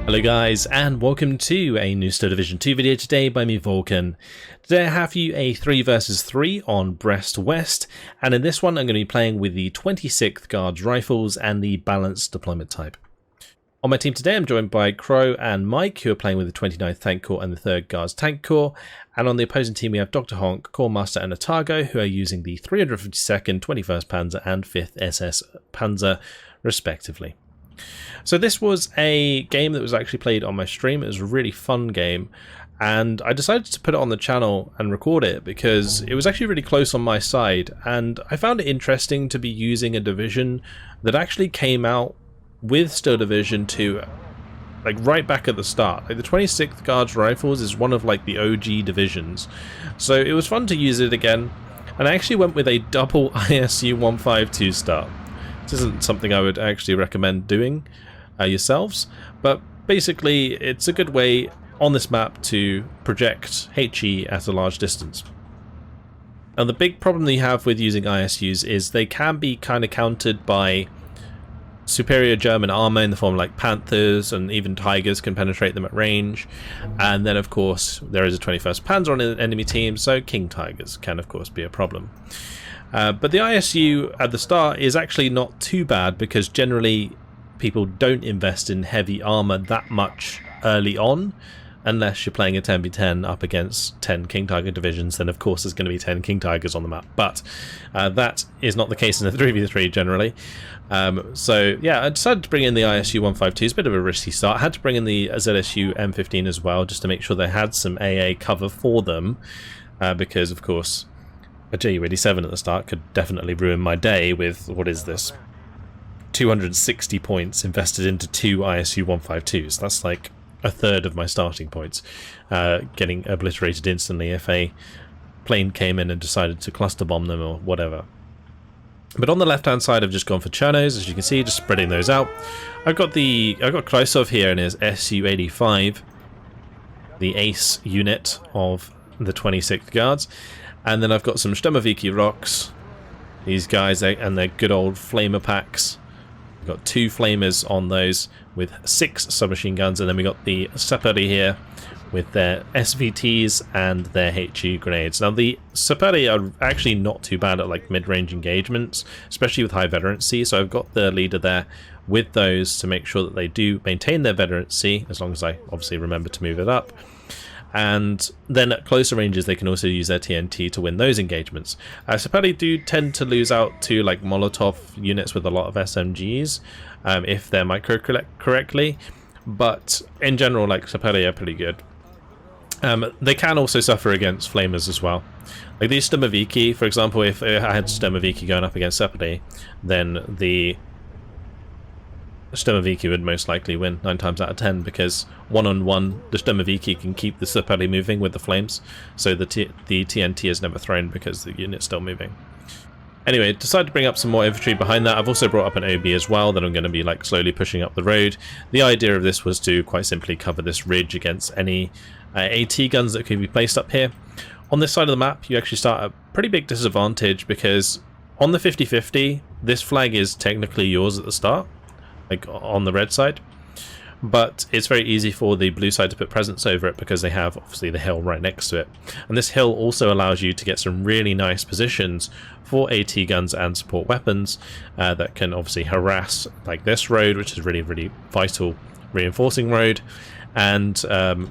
Hello guys, and welcome to a new Star Division 2 video today by me, Vulcan. Today I have you a 3 versus 3 on Brest West, and in this one I'm going to be playing with the 26th Guards Rifles and the Balanced Deployment type. On my team today I'm joined by Crow and Mike, who are playing with the 29th Tank Corps and the 3rd Guards Tank Corps, and on the opposing team we have Dr. Honk, Corps Master and Otago, who are using the 352nd, 21st Panzer and 5th SS Panzer respectively. So this was a game that was actually played on my stream. It was a really fun game, and I decided to put it on the channel and record it because it was actually really close on my side, and I found it interesting to be using a division that actually came out with Star Division 2 like right back at the start. Like the 26th Guards Rifles is one of like the OG divisions, so it was fun to use it again, and I actually went with a double ISU 152 start. This isn't something I would actually recommend doing yourselves, but basically it's a good way on this map to project HE at a large distance. Now the big problem that you have with using ISUs is they can be kind of countered by superior German armor in the form of like Panthers, and even Tigers can penetrate them at range, and then of course there is a 21st Panzer on an enemy team, so King Tigers can of course be a problem. But the ISU at the start is actually not too bad because generally people don't invest in heavy armor that much early on, unless you're playing a 10v10 up against 10 King Tiger divisions. Then of course there's going to be 10 King Tigers on the map, but that is not the case in a 3v3 generally. So yeah, I decided to bring in the ISU 152. It's a bit of a risky start. I had to bring in the ZSU M15 as well, just to make sure they had some AA cover for them, because of course a JU-87 at the start could definitely ruin my day with, what is this, 260 points invested into 2 ISU 152s. That's like a third of my starting points getting obliterated instantly if a plane came in and decided to cluster bomb them or whatever. But on the left hand side I've just gone for Chernos, as you can see, just spreading those out. I've got Kreisov here in his SU-85, the ace unit of the 26th Guards. And then I've got some Sturmoviki Rocks, these guys, and their good old flamer packs. We've got 2 flamers on those with 6 submachine guns, and then we got the Saperi here with their SVTs and their HE grenades. Now the Saperi are actually not too bad at like mid-range engagements, especially with high veterancy, so I've got the leader there with those to make sure that they do maintain their veterancy, as long as I obviously remember to move it up. And then at closer ranges they can also use their TNT to win those engagements. Saperi do tend to lose out to like Molotov units with a lot of SMGs if they're micro correctly, but in general like Saperi are pretty good. They can also suffer against flamers as well. Like these Sturmoviki, for example, if I had Sturmoviki going up against Saperi, then the Sturmoviki would most likely win 9 times out of 10, because one-on-one the Sturmoviki can keep the Saperi moving with the flames, so the TNT is never thrown because the unit's still moving. Anyway, decided to bring up some more infantry behind that. I've also brought up an OB as well that I'm going to be like slowly pushing up the road. The idea of this was to quite simply cover this ridge against any AT guns that could be placed up here. On this side of the map you actually start at a pretty big disadvantage, because on the 50-50 this flag is technically yours at the start, like on the red side, but it's very easy for the blue side to put presence over it because they have obviously the hill right next to it, and this hill also allows you to get some really nice positions for AT guns and support weapons that can obviously harass like this road, which is really vital reinforcing road, and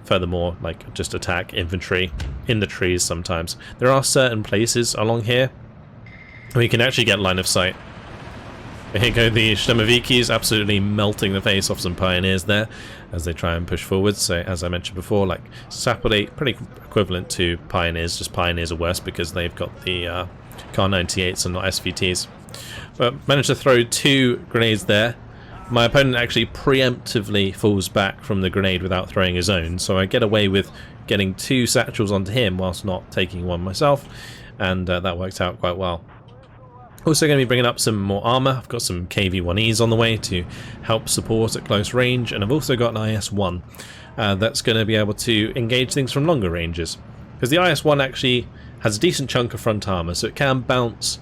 furthermore like just attack infantry in the trees. Sometimes there are certain places along here where you can actually get line of sight. Here go the Sturmovikis, absolutely melting the face off some pioneers there as they try and push forward. So as I mentioned before, like Saperi, pretty equivalent to pioneers, just pioneers are worse because they've got the Kar 98s and not SVTs. But managed to throw 2 grenades there. My opponent actually preemptively falls back from the grenade without throwing his own, so I get away with getting 2 satchels onto him whilst not taking one myself, and that worked out quite well. Also going to be bringing up some more armor. I've got some KV-1Es on the way to help support at close range, and I've also got an IS-1 that's going to be able to engage things from longer ranges, because the IS-1 actually has a decent chunk of front armor, so it can bounce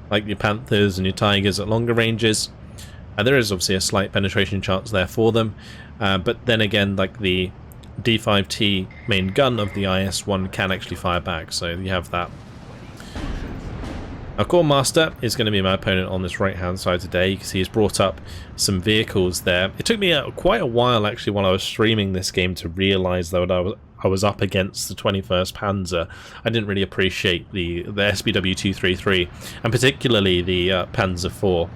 like your Panthers and your Tigers at longer ranges, And there is obviously a slight penetration chance there for them, but then again, like the D5T main gun of the IS-1 can actually fire back, so you have that. Our Core Master is going to be my opponent on this right hand side today. You can see he's brought up some vehicles there. It took me quite a while actually while I was streaming this game to realise that I was up against the 21st Panzer. I didn't really appreciate the SBW 233 and particularly the Panzer IV,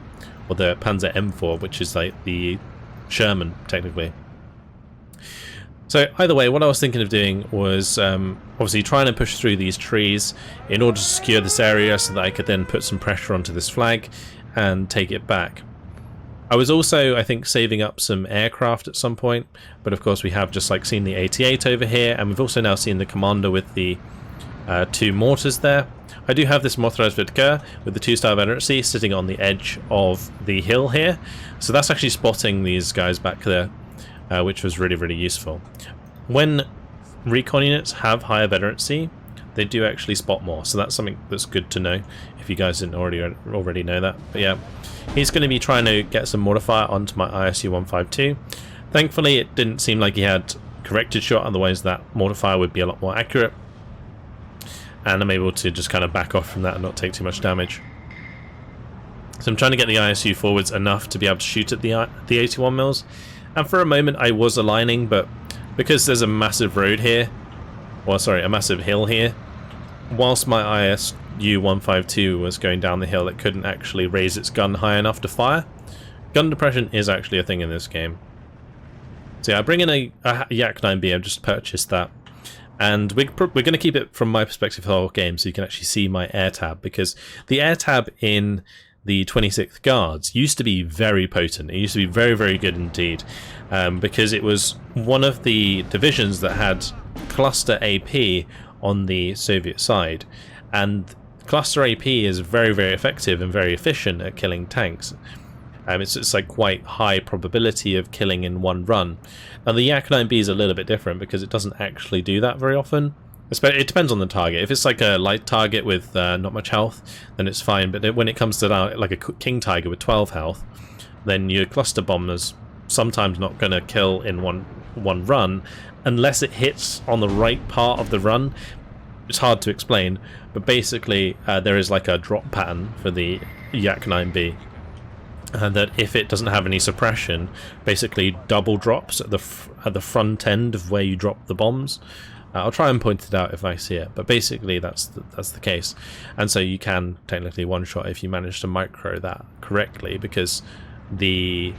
or the Panzer M4, which is like the Sherman technically. So either way, what I was thinking of doing was obviously trying to push through these trees in order to secure this area so that I could then put some pressure onto this flag and take it back. I was also, I think, saving up some aircraft at some point, but of course we have just like seen the 88 over here, and we've also now seen the commander with the 2 mortars there. I do have this Motorisierter with the 2-star veterancy sitting on the edge of the hill here, so that's actually spotting these guys back there. Which was really, really useful. When recon units have higher veterancy, they do actually spot more, so that's something that's good to know if you guys didn't already know that. But yeah, he's going to be trying to get some mortar fire onto my ISU 152. Thankfully, it didn't seem like he had corrected shot, otherwise that mortar fire would be a lot more accurate. And I'm able to just kind of back off from that and not take too much damage. So I'm trying to get the ISU forwards enough to be able to shoot at the 81 mils. And for a moment I was aligning, but because there's a massive road here, well sorry, a massive hill here, whilst my ISU 152 was going down the hill, it couldn't actually raise its gun high enough to fire. Gun depression is actually a thing in this game. So yeah, I bring in a Yak 9B, I've just purchased that. And we're going to keep it from my perspective the whole game so you can actually see my air tab, because the air tab in the 26th Guards used to be very potent. It used to be very, very good indeed, because it was one of the divisions that had cluster AP on the Soviet side, and cluster AP is very, very effective and very efficient at killing tanks. It's like quite high probability of killing in one run. Now the Yak 9B is a little bit different because it doesn't actually do that very often. It depends on the target. If it's like a light target with not much health, then it's fine. But when it comes to like a King Tiger with 12 health, then your cluster bomber's sometimes not going to kill in one run, unless it hits on the right part of the run. It's hard to explain, but basically there is like a drop pattern for the Yak 9B. That if it doesn't have any suppression, basically double drops at the front end of where you drop the bombs. I'll try and point it out if I see it, but basically that's the case. And so you can technically one-shot if you manage to micro that correctly, because the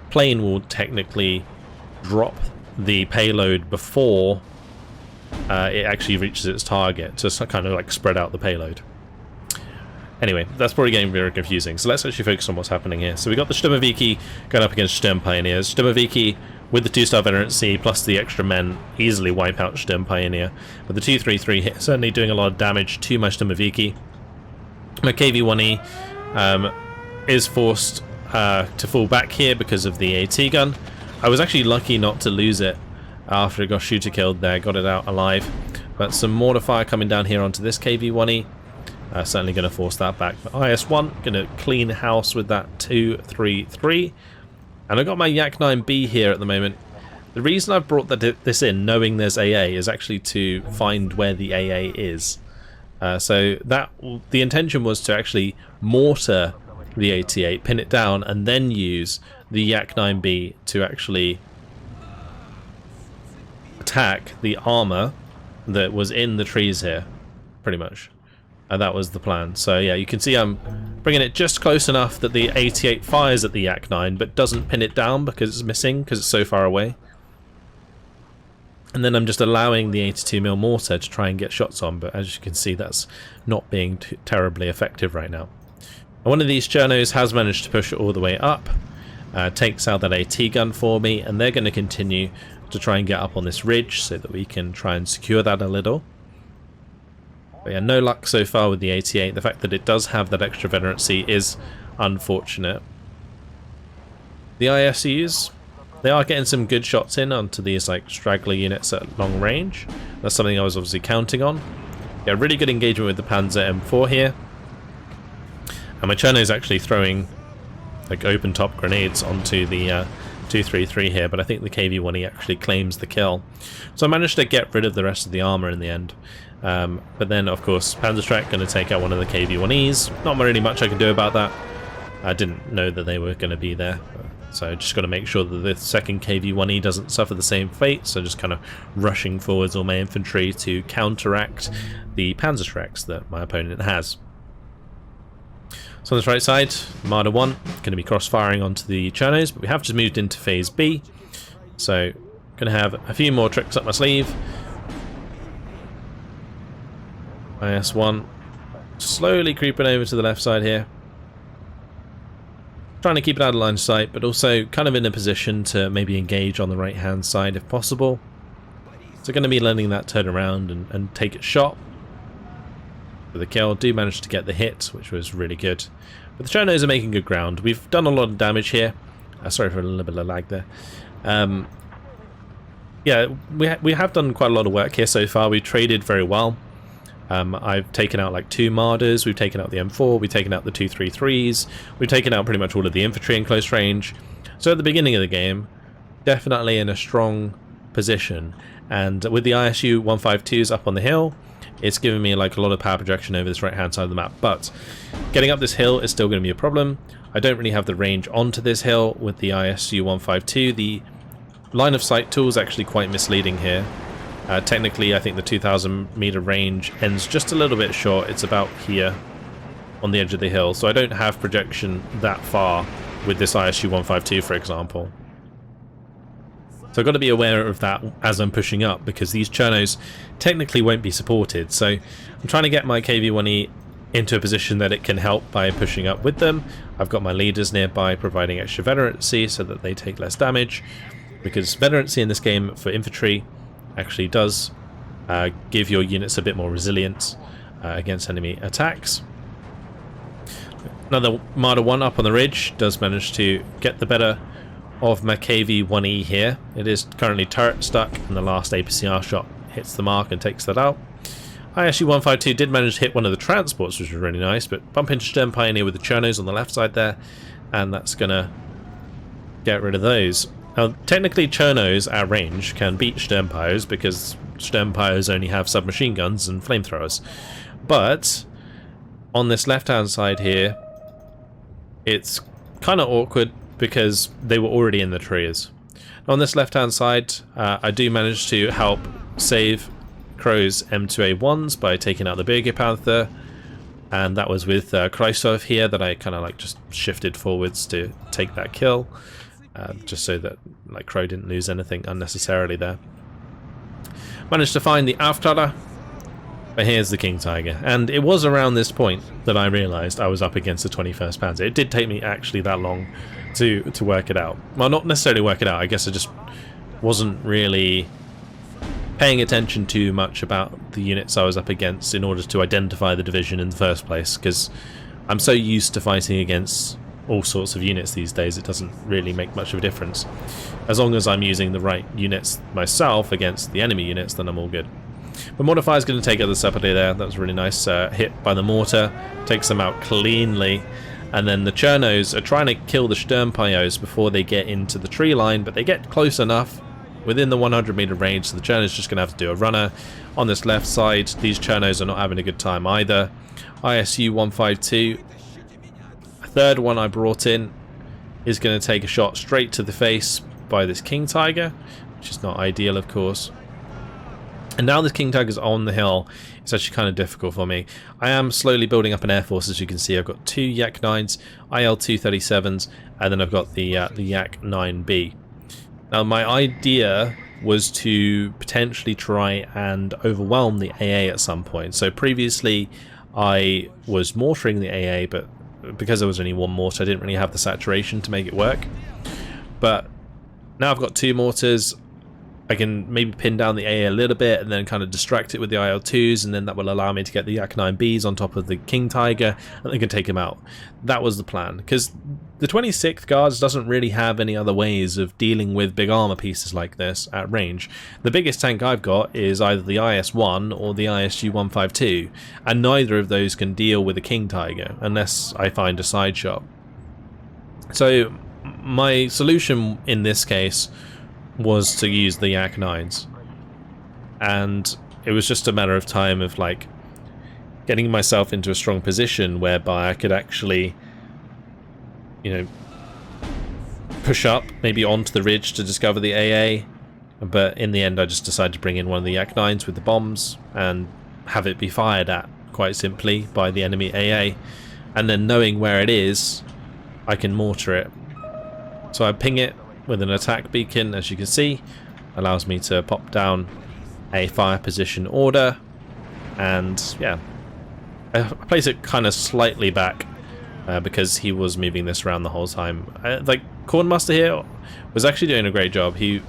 plane will technically drop the payload before it actually reaches its target, to kind of like spread out the payload. Anyway, that's probably getting very confusing, so let's actually focus on what's happening here. So we got the Sturmoviki going up against Sturm Pioneers. Sturmoviki with the 2-star veterancy plus the extra men easily wipe out Sturm Pioneer, but the 233 hit certainly doing a lot of damage to my Sturmoviki. My KV-1E is forced to fall back here because of the AT gun. I was actually lucky not to lose it after it got shooter killed there, got it out alive. But some mortar fire coming down here onto this KV-1E. Certainly going to force that back. But IS-1 going to clean house with that 233. And I've got my Yak 9B here at the moment. The reason I've brought this in, knowing there's AA, is actually to find where the AA is. So the intention was to actually mortar the 88, pin it down, and then use the Yak 9B to actually attack the armor that was in the trees here, pretty much. That was the plan. So yeah, you can see I'm bringing it just close enough that the 88 fires at the Yak 9, but doesn't pin it down because it's missing, because it's so far away. And then I'm just allowing the 82mm mortar to try and get shots on, but as you can see, that's not being terribly effective right now. And one of these Chernos has managed to push it all the way up, takes out that AT gun for me, and they're going to continue to try and get up on this ridge so that we can try and secure that a little. But yeah, no luck so far with the 88. The fact that it does have that extra veterancy is unfortunate. The ISUs, they are getting some good shots in onto these like straggler units at long range. That's something I was obviously counting on. Yeah, really good engagement with the Panzer M4 here. And my Cherno is actually throwing like open top grenades onto the 233 here, but I think the KV-1E actually claims the kill. So I managed to get rid of the rest of the armor in the end. But then, of course, Panzerschreck going to take out one of the KV-1Es. Not really much I can do about that. I didn't know that they were going to be there. So just got to make sure that the second KV-1E doesn't suffer the same fate. So just kind of rushing forwards all my infantry to counteract the Panzerschrecks that my opponent has. So on this right side, Marder 1 going to be cross-firing onto the Chernos, but we have just moved into phase B. So going to have a few more tricks up my sleeve. IS-1 slowly creeping over to the left side here. Trying to keep it out of line of sight, but also kind of in a position to maybe engage on the right hand side if possible. So going to be letting that turn around and take its shot. For the kill, do manage to get the hit, which was really good. But the Chernos are making good ground. We've done a lot of damage here. Sorry for a little bit of lag there. Yeah, we have done quite a lot of work here so far. We traded very well. I've taken out like 2 Marders, we've taken out the M4, we've taken out the 233s, we've taken out pretty much all of the infantry in close range. So at the beginning of the game, definitely in a strong position. And with the ISU 152s up on the hill, it's giving me like a lot of power projection over this right hand side of the map. But getting up this hill is still going to be a problem. I don't really have the range onto this hill with the ISU 152. The line of sight tool is actually quite misleading here. Technically, I think the 2,000 meter range ends just a little bit short. It's about here on the edge of the hill, so I don't have projection that far with this ISU 152, for example. So I've got to be aware of that as I'm pushing up, because these Chernos technically won't be supported. So I'm trying to get my KV-1E into a position that it can help by pushing up with them. I've got my leaders nearby providing extra veterancy so that they take less damage, because veterancy in this game for infantry actually does give your units a bit more resilience against enemy attacks. Another Marder 1 up on the ridge does manage to get the better of my KV-1E here. It is currently turret stuck, and the last APCR shot hits the mark and takes that out. ISU 152 did manage to hit one of the transports, which was really nice, but bump into Stern Pioneer with the Chernos on the left side there, and that's gonna get rid of those. Now, technically, Chernos at range can beat Sternpyos because Sternpyos only have submachine guns and flamethrowers. But on this left-hand side here, it's kind of awkward because they were already in the trees. On this left-hand side, I do manage to help save Crow's M2A1s by taking out the Bigger Panther, and that was with Kreisov here that I kind of like just shifted forwards to take that kill. Just so that like Crow didn't lose anything unnecessarily there. Managed to find the Auftaler, but here's the King Tiger. And it was around this point that I realised I was up against the 21st Panzer. It did take me actually that long to work it out. Well, not necessarily work it out, I guess I just wasn't really paying attention too much about the units I was up against in order to identify the division in the first place, because I'm so used to fighting against all sorts of units these days, it doesn't really make much of a difference. As long as I'm using the right units myself against the enemy units, then I'm all good. But Mortar Fire is going to take out the Sepulchre there. That was really nice. Hit by the mortar, takes them out cleanly. And then the Chernos are trying to kill the Sternpyos before they get into the tree line, but they get close enough within the 100 meter range, so the Chernos just going to have to do a runner. On this left side, these Chernos are not having a good time either. ISU 152, a third one I brought in, is going to take a shot straight to the face by this King Tiger, which is not ideal, of course. And now this King Tiger's on the hill, it's actually kind of difficult for me. I am slowly building up an air force, as you can see. I've got 2 Yak 9s, IL-237s, and then I've got the Yak 9B. Now my idea was to potentially try and overwhelm the AA at some point. So previously I was mortaring the AA, but because there was only one mortar, I didn't really have the saturation to make it work. But now I've got 2 mortars, I can maybe pin down the AA a little bit and then kind of distract it with the IL-2s, and then that will allow me to get the Yak 9Bs on top of the King Tiger, and they can take him out. That was the plan, because the 26th Guards doesn't really have any other ways of dealing with big armor pieces like this at range. The biggest tank I've got is either the IS-1 or the ISU-152, and neither of those can deal with a King Tiger unless I find a side shot. So my solution in this case was to use the Yak 9s, and it was just a matter of time of like getting myself into a strong position whereby I could actually, you know, push up maybe onto the ridge to discover the AA. But in the end I just decided to bring in one of the Yak 9s with the bombs and have it be fired at quite simply by the enemy AA, and then knowing where it is I can mortar it. So I ping it with an attack beacon, as you can see, allows me to pop down a fire position order, and yeah, I place it kind of slightly back because he was moving this around the whole time. Like, Cornmaster here was actually doing a great job. He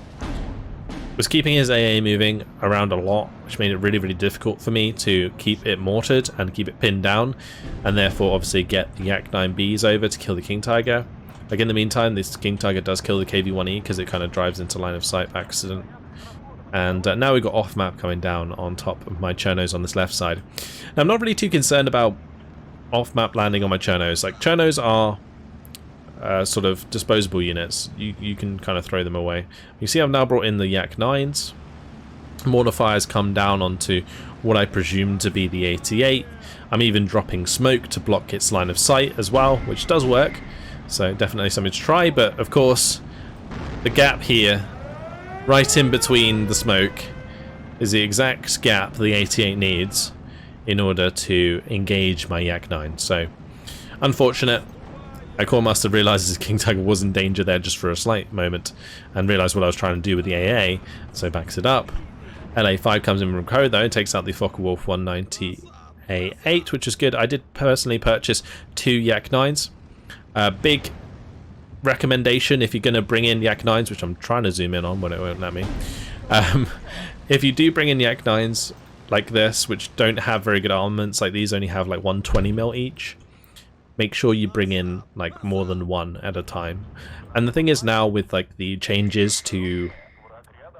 was keeping his AA moving around a lot, which made it really, really difficult for me to keep it mortared and keep it pinned down, and therefore obviously get the Yak 9Bs over to kill the King Tiger. Like, in the meantime, this King Tiger does kill the KV-1E because it kind of drives into line of sight by accident. And now we've got off-map coming down on top of my Chernos on this left side. Now, I'm not really too concerned about off-map landing on my Chernos. Like, Chernos are sort of disposable units. You can kind of throw them away. You see I've now brought in the Yak 9s. Mortar fires come down onto what I presume to be the 88. I'm even dropping smoke to block its line of sight as well, which does work. So definitely something to try, but of course the gap here, right in between the smoke, is the exact gap the 88 needs in order to engage my Yak 9. So, unfortunate. Cornmaster realises King Tiger was in danger there just for a slight moment and realised what I was trying to do with the AA, so backs it up. LA5 comes in from code though, takes out the Focke-Wulf 190A8, which is good. I did personally purchase 2 Yak 9s. Big recommendation if you're going to bring in Yak 9s, which I'm trying to zoom in on but it won't let me. If you do bring in Yak 9s like this, which don't have very good armaments, like these only have like 120mm each, make sure you bring in like more than one at a time. And the thing is, now with like the changes to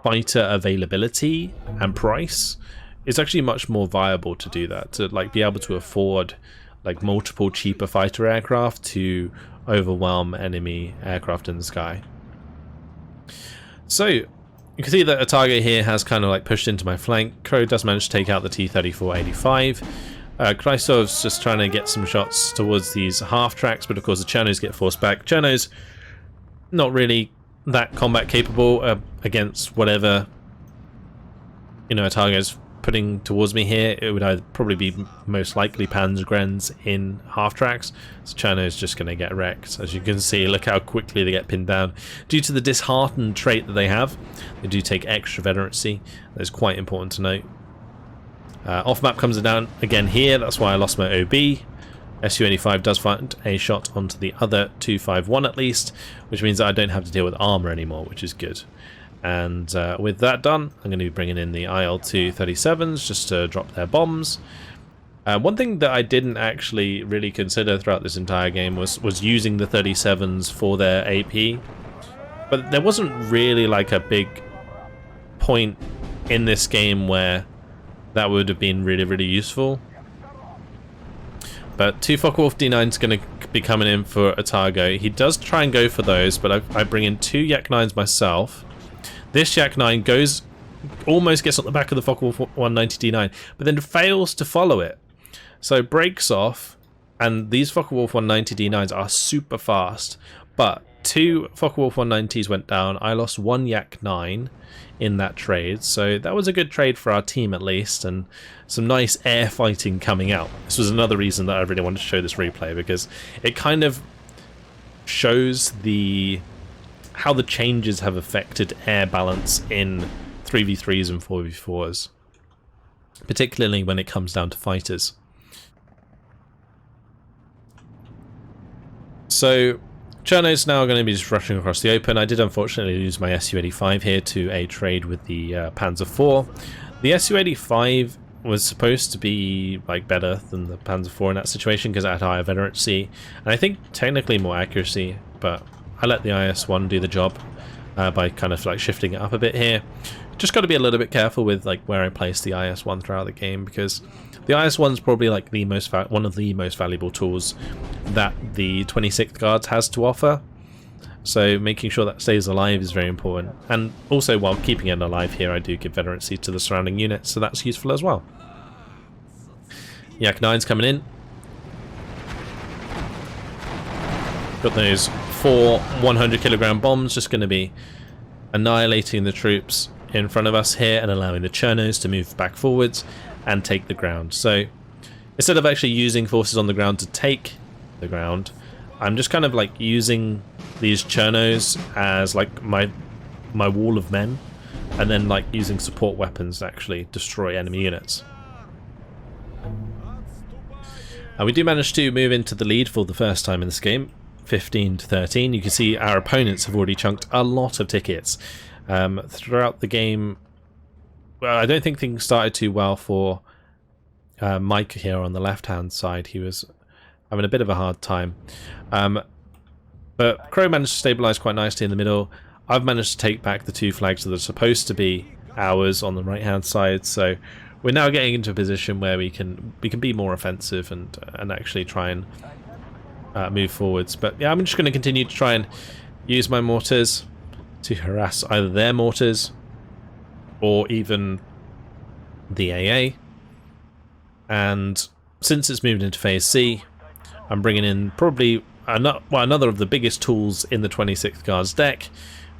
fighter availability and price, it's actually much more viable to do that, to like be able to afford like multiple cheaper fighter aircraft to overwhelm enemy aircraft in the sky. So you can see that a target here has kind of like pushed into my flank. Crow does manage to take out the T-34-85. Kiilstofte's just trying to get some shots towards these half tracks, but of course the Chernos get forced back. Chernos not really that combat capable against whatever, you know, a target is putting towards me here. It would either probably be most likely Panzergrens in half tracks, so Cherno's just going to get wrecked. As you can see, look how quickly they get pinned down. Due to the disheartened trait that they have, they do take extra veterancy. That's quite important to note. Off map comes down again here, that's why I lost my OB. Su-85 does find a shot onto the other 251 at least, which means that I don't have to deal with armor anymore, which is good. And with that done, I'm going to be bringing in the IL-237s just to drop their bombs. One thing that I didn't actually really consider throughout this entire game was using the 37s for their AP, but there wasn't really like a big point in this game where that would have been really, really useful. But 2 Focke-Wulf D9 is going to be coming in for Otago. He does try and go for those, but I bring in 2 Yak 9s myself. This Yak 9 goes, almost gets on the back of the Focke-Wulf 190 D9, but then fails to follow it. So breaks off, and these Focke-Wulf 190 D9s are super fast, but 2 Focke-Wulf 190s went down. I lost 1 Yak 9 in that trade, so that was a good trade for our team at least, and some nice air fighting coming out. This was another reason that I really wanted to show this replay, because it kind of shows how the changes have affected air balance in 3v3s and 4v4s, particularly when it comes down to fighters. So Cherno's now going to be just rushing across the open. I did unfortunately lose my Su-85 here to a trade with the Panzer IV. The Su-85 was supposed to be like better than the Panzer IV in that situation because it had higher veterancy and I think technically more accuracy, but I let the IS-1 do the job by kind of like shifting it up a bit here. Just got to be a little bit careful with like where I place the IS-1 throughout the game, because the IS-1 is probably like one of the most valuable tools that the 26th Guards has to offer. so making sure that stays alive is very important. And also, while keeping it alive here, I do give veterancy to the surrounding units, so that's useful as well. Yak 9's coming in. Got those 4 100-kilogram bombs just going to be annihilating the troops in front of us here and allowing the Chernos to move back forwards and take the ground. So instead of actually using forces on the ground to take the ground, I'm just kind of like using these Chernos as like my wall of men, and then like using support weapons to actually destroy enemy units. We do manage to move into the lead for the first time in this game, 15 to 13. You can see our opponents have already chunked a lot of tickets throughout the game. Well, I don't think things started too well for Mike here on the left hand side. He was having a bit of a hard time, but Crow managed to stabilize quite nicely in the middle. I've managed to take back the 2 flags that are supposed to be ours on the right hand side, so we're now getting into a position where we can be more offensive and actually try and move forwards. But yeah, I'm just going to continue to try and use my mortars to harass either their mortars or even the AA. And since it's moved into phase C, I'm bringing in probably another of the biggest tools in the 26th Guards deck,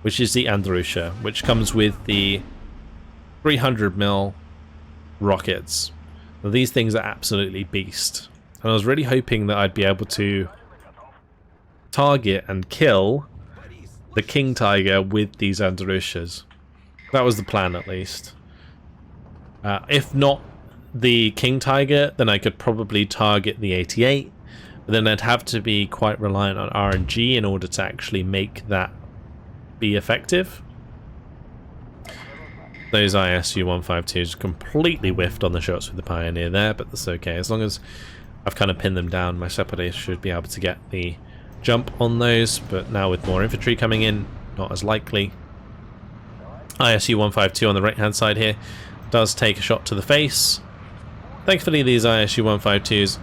which is the Andrusha, which comes with the 300mm rockets. Now, these things are absolutely beast, and I was really hoping that I'd be able to target and kill the King Tiger with these Andarushas. That was the plan, at least. If not the King Tiger, then I could probably target the 88, but then I'd have to be quite reliant on RNG in order to actually make that be effective. Those ISU 152s completely whiffed on the shots with the Pioneer there, but that's okay. As long as I've kind of pinned them down, my Separatists should be able to get the jump on those, but now with more infantry coming in, not as likely. ISU 152 on the right hand side here does take a shot to the face. Thankfully these ISU 152s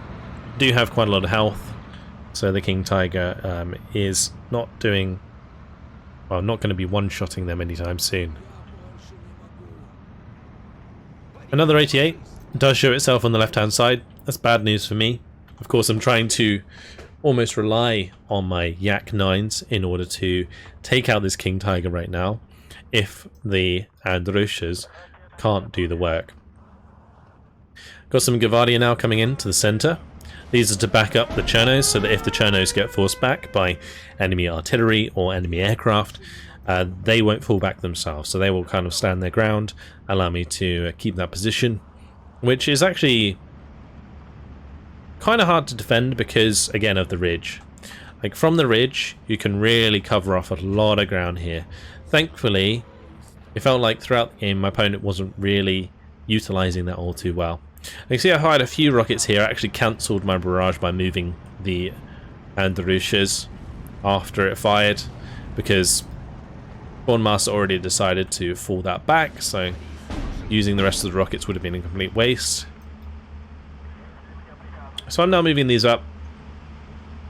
do have quite a lot of health, so the King Tiger is not doing, well, not going to be one-shotting them anytime soon. Another 88 does show itself on the left hand side. That's bad news for me. Of course, I'm trying to almost rely on my Yak 9s in order to take out this King Tiger right now, if the Andrushas can't do the work. Got some Gavardia now coming in to the center. These are to back up the Chernos, so that if the Chernos get forced back by enemy artillery or enemy aircraft, they won't fall back themselves, so they will kind of stand their ground, allow me to keep that position, which is actually kind of hard to defend because, again, of the ridge. Like, from the ridge, you can really cover off a lot of ground here. Thankfully, it felt like throughout the game my opponent wasn't really utilising that all too well. You can see I fired a few rockets here. I actually cancelled my barrage by moving the Andarushas after it fired, because Bondmaster already decided to fall that back, so using the rest of the rockets would have been a complete waste. So I'm now moving these up,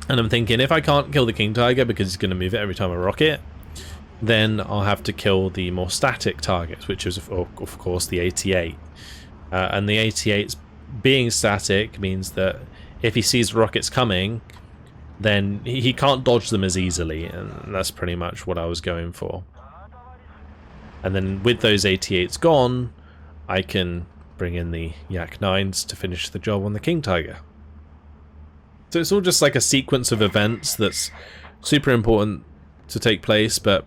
and I'm thinking if I can't kill the King Tiger because he's going to move it every time I rock it, then I'll have to kill the more static targets, which is of course the 88. And the 88's being static means that if he sees rockets coming, then he can't dodge them as easily, and that's pretty much what I was going for. And then with those 88s gone, I can bring in the Yak 9s to finish the job on the King Tiger. So it's all just like a sequence of events that's super important to take place, but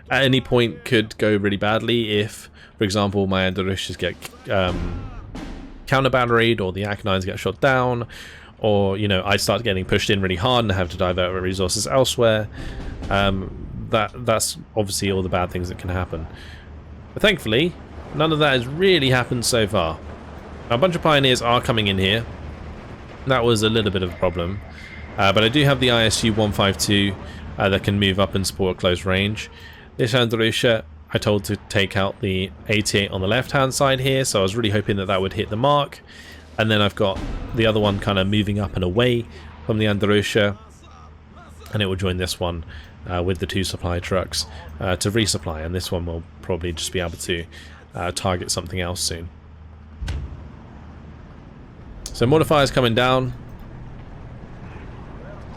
at any point could go really badly if, for example, my Andarushas get counter-batteried, or the Yak 9s get shot down, or, you know, I start getting pushed in really hard and have to divert resources elsewhere. That's obviously all the bad things that can happen. But thankfully, none of that has really happened so far. Now, a bunch of Pioneers are coming in here. That was a little bit of a problem. But I do have the ISU 152 that can move up and support close range. This Andrusha, I told to take out the 88 on the left-hand side here, so I was really hoping that that would hit the mark. And then I've got the other one kind of moving up and away from the Andrusha. and it will join this one with the 2 supply trucks to resupply, and this one will probably just be able to target something else soon. So mortar fire is coming down.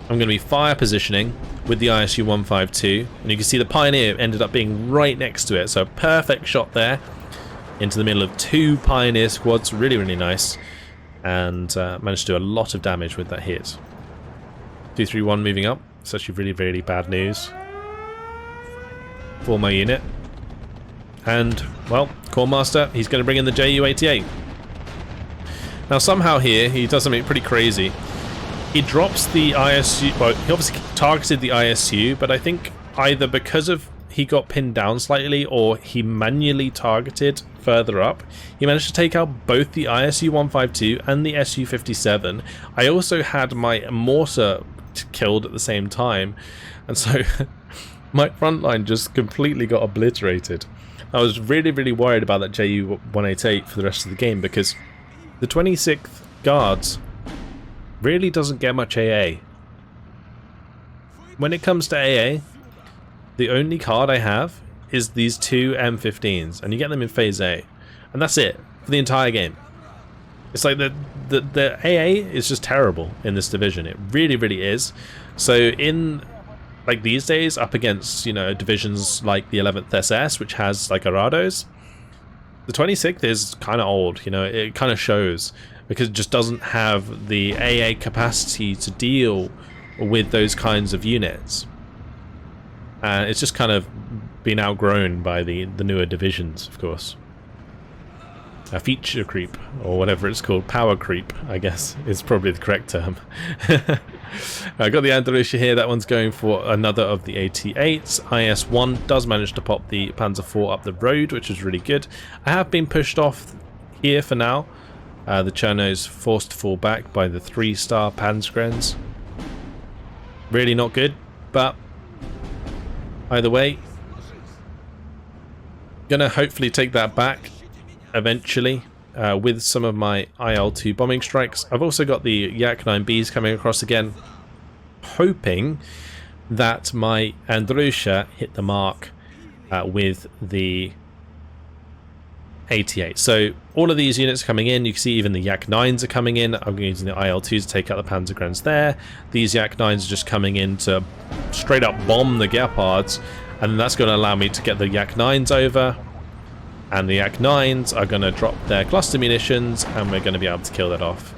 I'm going to be fire positioning with the ISU 152, and you can see the Pioneer ended up being right next to it, so perfect shot there into the middle of 2 Pioneer squads. Really, really nice, and managed to do a lot of damage with that hit. 231 moving up. It's actually really, really bad news for my unit. And, well, Corpsmaster, he's going to bring in the Ju-88. Now somehow here, he does something pretty crazy. He drops the ISU, well, he obviously targeted the ISU, but I think either because of he got pinned down slightly or he manually targeted further up, he managed to take out both the ISU 152 and the SU 57. I also had my mortar killed at the same time, and so my front line just completely got obliterated. I was really, really worried about that Ju-188 for the rest of the game, because the 26th Guards really doesn't get much AA. When it comes to AA, the only card I have is these 2 M15s, and you get them in Phase A, and that's it for the entire game. It's like the AA is just terrible in this division. It really, really is. So in like these days, up against, you know, divisions like the 11th SS, which has like Arados, the 26th is kind of old. You know, it kind of shows, because it just doesn't have the AA capacity to deal with those kinds of units. And it's just kind of been outgrown by the newer divisions, of course. A feature creep, or whatever it's called, power creep, I guess, is probably the correct term. I got the Andalusia here, that one's going for another of the 88s. IS-1 does manage to pop the Panzer IV up the road, which is really good. I have been pushed off here for now. The Cherno's forced to fall back by the 3-star Panzergrens. Really not good, but either way, gonna hopefully take that back eventually with some of my IL-2 bombing strikes. I've also got the Yak-9Bs coming across again, hoping that my Andrusha hit the mark with the 88. So all of these units are coming in. You can see even the Yak-9s are coming in. I'm using the IL-2s to take out the Panzergrens there. These Yak-9s are just coming in to straight up bomb the Gepards, and that's going to allow me to get the Yak-9s over. And the Yak-9s are going to drop their cluster munitions, and we're going to be able to kill that off.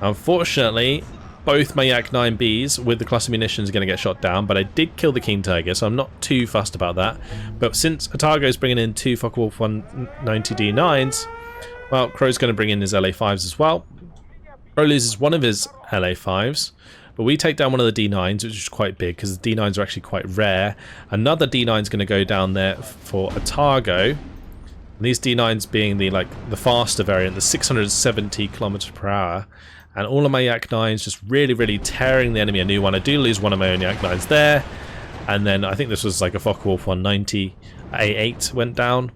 Unfortunately, both my Yak-9Bs with the cluster munitions are going to get shot down, but I did kill the King Tiger, so I'm not too fussed about that. But since Atago is bringing in 2 Focke-Wulf 190 D9s, well, Crow's going to bring in his LA5s as well. Crow loses one of his LA5s, but we take down one of the D9s, which is quite big, because the D9s are actually quite rare. Another D9 is going to go down there for Atago. And these D9s being the faster variant, the 670 kilometers per hour, and all of my Yak-9s just really, really tearing the enemy a new one. I do lose one of my own Yak-9s there, and then I think this was like a Focke-Wulf 190 A8 went down.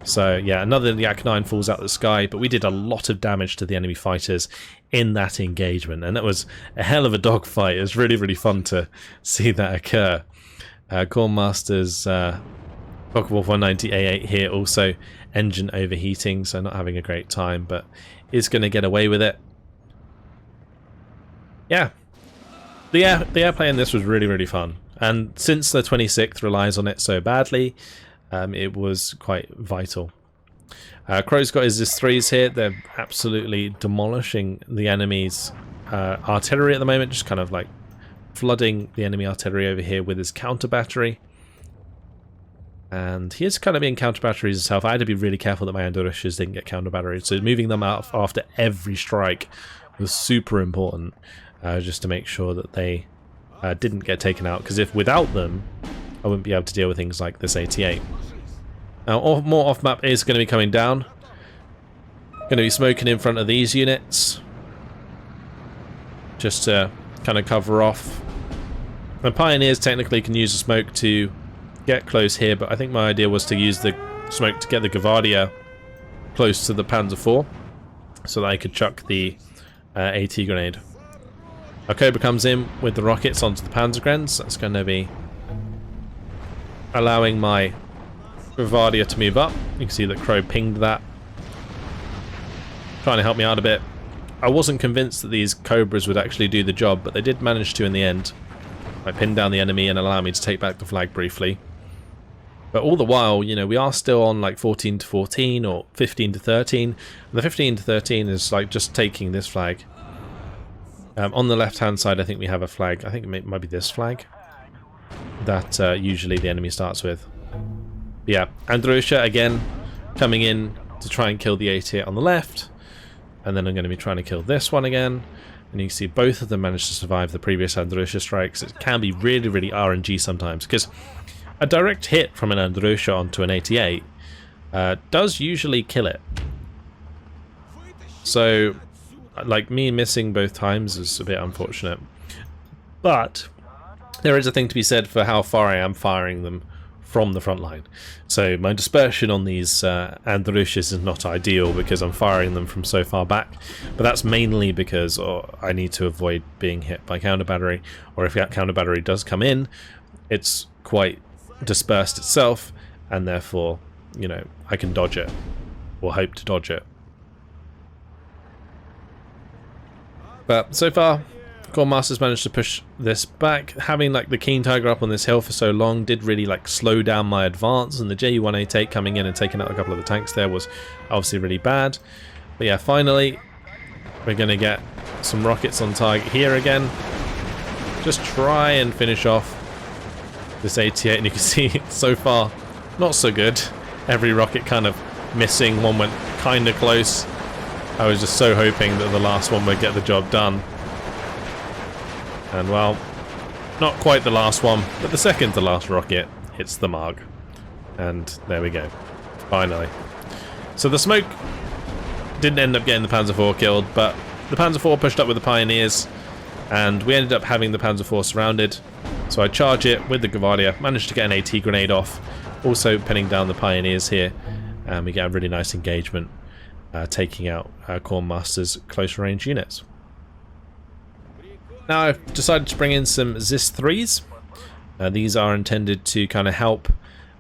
So yeah, another Yak-9 falls out of the sky, but we did a lot of damage to the enemy fighters in that engagement, and that was a hell of a dogfight. It was really, really fun to see that occur. Corpsmaster's Focke-Wulf 190 A8 here, also engine overheating, so not having a great time, but is going to get away with it. Yeah, the airplay in this was really, really fun, and since the 26th relies on it so badly, it was quite vital. Crow's got his IS-3s here. They're absolutely demolishing the enemy's artillery at the moment, just kind of like flooding the enemy artillery over here with his counter battery. And he is kind of being counter batteries himself. I had to be really careful that my Andalusias didn't get counter batteries, so moving them out after every strike was super important, just to make sure that they didn't get taken out, because if without them I wouldn't be able to deal with things like this 88. Now more off-map is going to be coming down. Going to be smoking in front of these units, just to kind of cover off. My Pioneers technically can use the smoke to get close here, but I think my idea was to use the smoke to get the Gavardia close to the Panzer IV, so that I could chuck the AT grenade. Our Cobra comes in with the rockets onto the Panzergrenz. That's going to be allowing my Bavaria to move up. You can see that Crow pinged that, trying to help me out a bit. I wasn't convinced that these Cobras would actually do the job, but they did manage to in the end. I pinned down the enemy and allow me to take back the flag briefly. But all the while, you know, we are still on like 14 to 14 or 15 to 13. And the 15 to 13 is like just taking this flag. On the left-hand side, I think we have a flag. I think it might be this flag that usually the enemy starts with. But yeah, Androsha again coming in to try and kill the 88 on the left. And then I'm going to be trying to kill this one again. And you can see both of them managed to survive the previous Androsha strikes. It can be really, really RNG sometimes, because a direct hit from an Androsha onto an 88 does usually kill it. So, like, me missing both times is a bit unfortunate. But there is a thing to be said for how far I am firing them from the front line. So my dispersion on these Androshas is not ideal because I'm firing them from so far back. But that's mainly because I need to avoid being hit by counter battery. Or if that counter battery does come in, it's quite dispersed itself, and therefore, you know, I can dodge it, or hope to dodge it. But so far, Corps Masters managed to push this back. Having like the Keen Tiger up on this hill for so long did really like slow down my advance, and the Ju-188 coming in and taking out a couple of the tanks there was obviously really bad. But yeah, finally we're going to get some rockets on target here again. Just try and finish off this 88, and you can see so far not so good. Every rocket kind of missing, one went kind of close. I was just so hoping that the last one would get the job done. And well, not quite the last one, but the second to last rocket hits the mark. And there we go, finally. So the smoke didn't end up getting the Panzer IV killed, but the Panzer IV pushed up with the Pioneers, and we ended up having the Panzer IV surrounded. So I charge it with the Gavadia, managed to get an AT grenade off, also pinning down the Pioneers here, and we get a really nice engagement, taking out Corps Masters' close range units. Now I've decided to bring in some ZIS-3s. These are intended to kind of help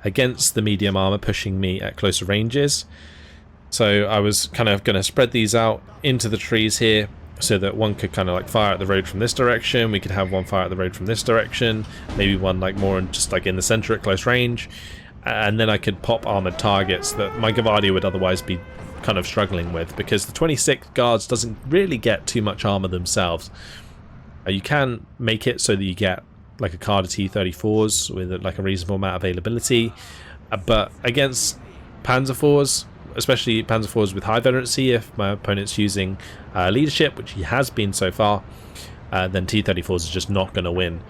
against the medium armor pushing me at closer ranges. So I was kind of going to spread these out into the trees here, so that one could kind of like fire at the road from this direction, we could have one fire at the road from this direction, maybe one like more just like in the center at close range, and then I could pop armored targets that my Gavadia would otherwise be kind of struggling with, because the 26th Guards doesn't really get too much armor themselves. You can make it so that you get like a card of T-34s with like a reasonable amount of availability, but against Panzer IVs, especially Panzer IVs with high veterancy, if my opponent's using leadership, which he has been so far, then T-34s is just not going to win.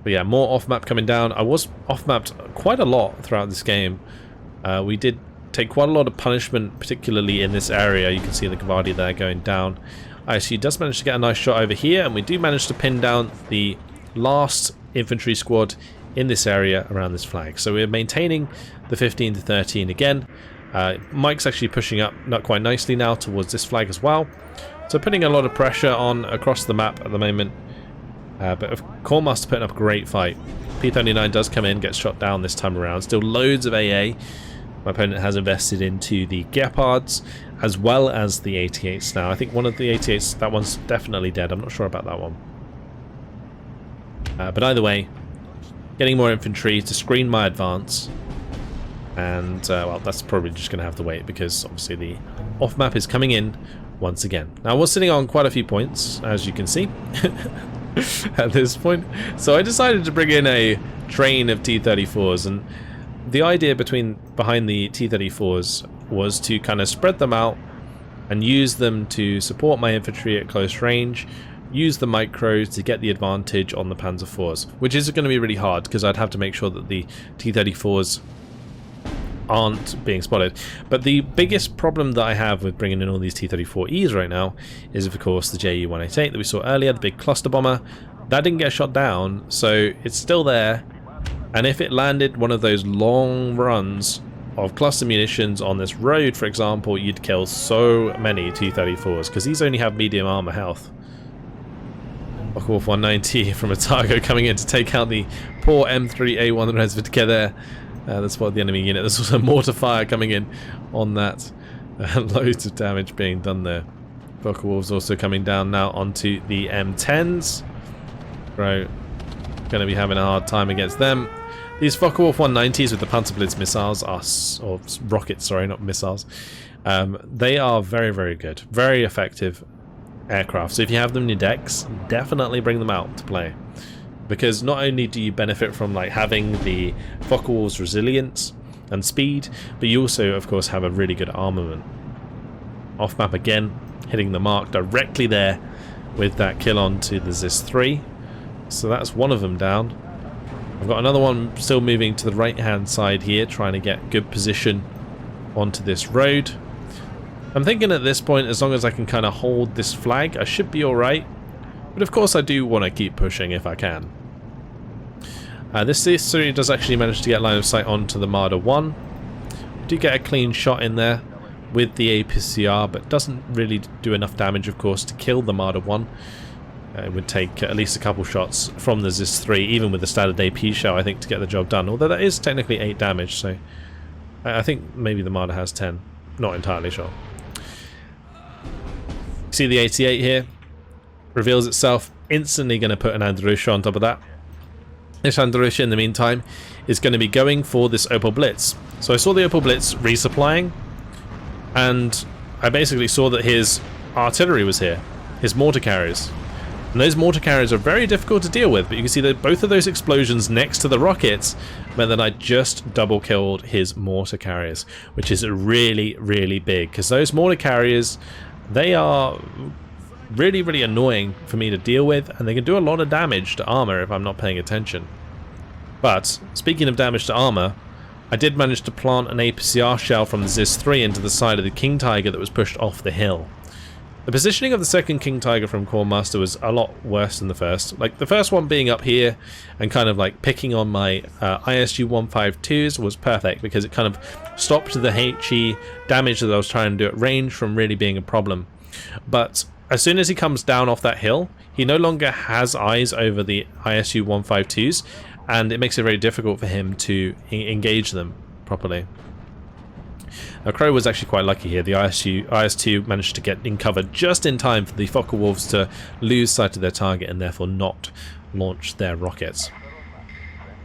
But yeah, more off-map coming down. I was off-mapped quite a lot throughout this game. We did take quite a lot of punishment, particularly in this area. You can see the Gavadia there going down. He does manage to get a nice shot over here, and we do manage to pin down the last infantry squad in this area around this flag. So we're maintaining the 15 to 13 again. Mike's actually pushing up not quite nicely now towards this flag as well. So putting a lot of pressure on across the map at the moment. But Corps Master putting up a great fight. P-39 does come in, gets shot down this time around. Still loads of AA. My opponent has invested into the Gepards as well as the 88s now. I think one of the 88s, that one's definitely dead. I'm not sure about that one. But either way, getting more infantry to screen my advance. And, well, that's probably just going to have to wait, because obviously the off-map is coming in once again. Now, I was sitting on quite a few points, as you can see, at this point. So I decided to bring in a train of T-34s, and the idea behind the T-34s was to kind of spread them out and use them to support my infantry at close range, use the micros to get the advantage on the Panzer IVs, which is going to be really hard because I'd have to make sure that the T-34s aren't being spotted. But the biggest problem that I have with bringing in all these T-34Es right now is, of course, the Ju-188 that we saw earlier, the big cluster bomber. That didn't get shot down, so it's still there. And if it landed one of those long runs of cluster munitions on this road, for example, you'd kill so many T-34s, because these only have medium armor health. Focke-Wulf 190 from Otago coming in to take out the poor M3A1 Reserve there. That's what the enemy unit. There's also mortar fire coming in on that. Loads of damage being done there. Focke-Wulf's also coming down now onto the M10s. Right, going to be having a hard time against them. These Focke-Wulf 190s with the Panzerblitz missiles are, or rockets, sorry, not missiles. They are very, very good, very effective aircraft. So if you have them in your decks, definitely bring them out to play, because not only do you benefit from like having the Focke-Wulf's resilience and speed, but you also, of course, have a really good armament. Off map again, hitting the mark directly there with that kill onto the Zis 3. So that's one of them down. I've got another one still moving to the right hand side here, trying to get good position onto this road. I'm thinking at this point, as long as I can kind of hold this flag, I should be alright. But of course I do want to keep pushing if I can. This Zis 3 does actually manage to get line of sight onto the Marder 1. I do get a clean shot in there with the APCR, but doesn't really do enough damage, of course, to kill the Marder 1. It would take at least a couple shots from the Zis 3, even with the standard AP shell, I think, to get the job done. Although that is technically 8 damage, so I think maybe the Marder has 10. Not entirely sure. See the 88 here? Reveals itself, instantly going to put an Andrusha on top of that. This Andrusha, in the meantime, is going to be going for this Opel Blitz. So I saw the Opel Blitz resupplying, and I basically saw that his artillery was here, his mortar carriers. And those mortar carriers are very difficult to deal with, but you can see that both of those explosions next to the rockets meant that I just double killed his mortar carriers, which is really, really big, because those mortar carriers, they are really, really annoying for me to deal with, and they can do a lot of damage to armor if I'm not paying attention. But speaking of damage to armor, I did manage to plant an APCR shell from the Zis 3 into the side of the King Tiger that was pushed off the hill. The positioning of the second King Tiger from Corps Master was a lot worse than the first. Like, the first one being up here and kind of like picking on my ISU 152s was perfect, because it kind of stopped the HE damage that I was trying to do at range from really being a problem. But as soon as he comes down off that hill, he no longer has eyes over the ISU 152s, and it makes it very difficult for him to engage them properly. Now, Crow was actually quite lucky here. The IS-2 managed to get in cover just in time for the Focke-Wulfs to lose sight of their target and therefore not launch their rockets.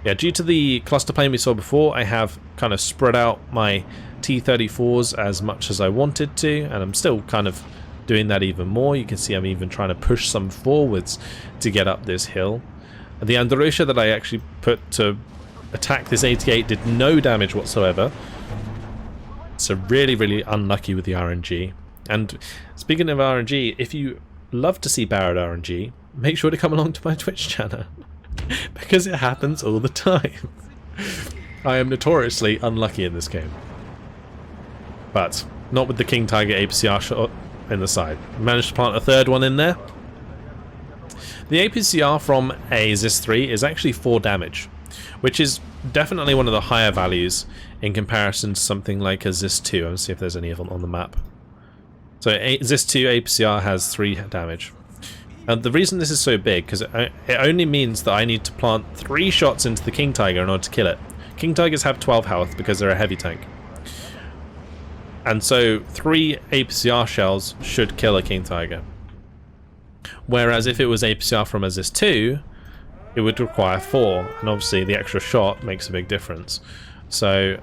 Yeah, due to the cluster plane we saw before, I have kind of spread out my T-34s as much as I wanted to, and I'm still kind of doing that even more. You can see I'm even trying to push some forwards to get up this hill. The Andrusha that I actually put to attack this 88 did no damage whatsoever. So really, really unlucky with the RNG. And speaking of RNG, if you love to see Barrett RNG, make sure to come along to my Twitch channel, because it happens all the time. I am notoriously unlucky in this game. But not with the King Tiger APCR shot in the side. Managed to plant a third one in there. The APCR from a Zis 3 is actually 4 damage, which is definitely one of the higher values in comparison to something like a Zis 2. Let's see if there's any of them on the map. So Zis 2 APCR has 3 damage. And the reason this is so big, because it only means that I need to plant 3 shots into the King Tiger in order to kill it. King Tigers have 12 health because they're a heavy tank. And so 3 APCR shells should kill a King Tiger. Whereas if it was APCR from a Zis 2, it would require 4, and obviously the extra shot makes a big difference. So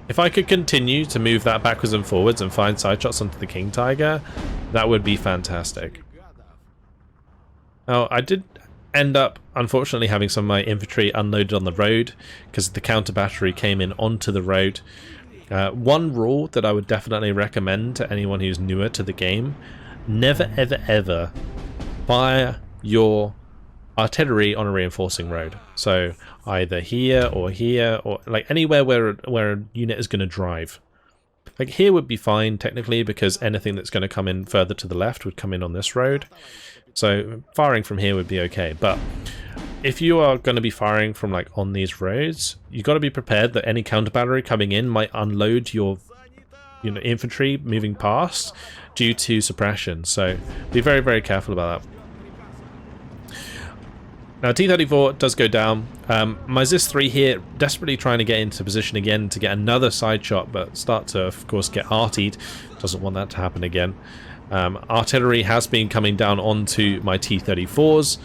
if I could continue to move that backwards and forwards and find side shots onto the King Tiger, that would be fantastic. Now, I did end up, unfortunately, having some of my infantry unloaded on the road because the counter battery came in onto the road. One rule that I would definitely recommend to anyone who's newer to the game: never, ever, ever fire your artillery on a reinforcing road. So either here or like anywhere where a unit is going to drive. Like here would be fine technically, because anything that's going to come in further to the left would come in on this road. So firing from here would be okay. But if you are going to be firing from like on these roads, you've got to be prepared that any counter battery coming in might unload your infantry moving past due to suppression. So be very, very careful about that. Now T-34 does go down. My ZIS-3 here desperately trying to get into position again to get another side shot, but start to of course get artied. Doesn't want that to happen again. Artillery has been coming down onto my T-34s,